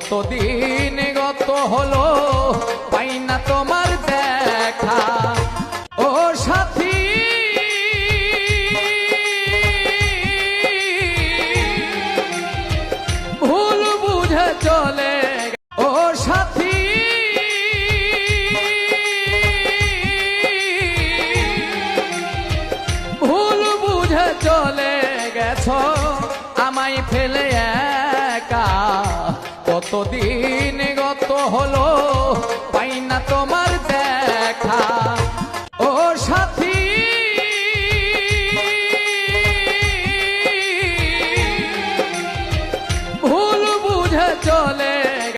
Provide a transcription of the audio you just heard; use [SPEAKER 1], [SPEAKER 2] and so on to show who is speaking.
[SPEAKER 1] কতদিন গত হলো পাই না তোমার দেখা। ও সাথী ভুল বুঝে চলে, ও সাথী ভুল বুঝে চলে গেছো আমায় ফেলে একা। কতদিন গত হলো পাই না তোমার দেখা।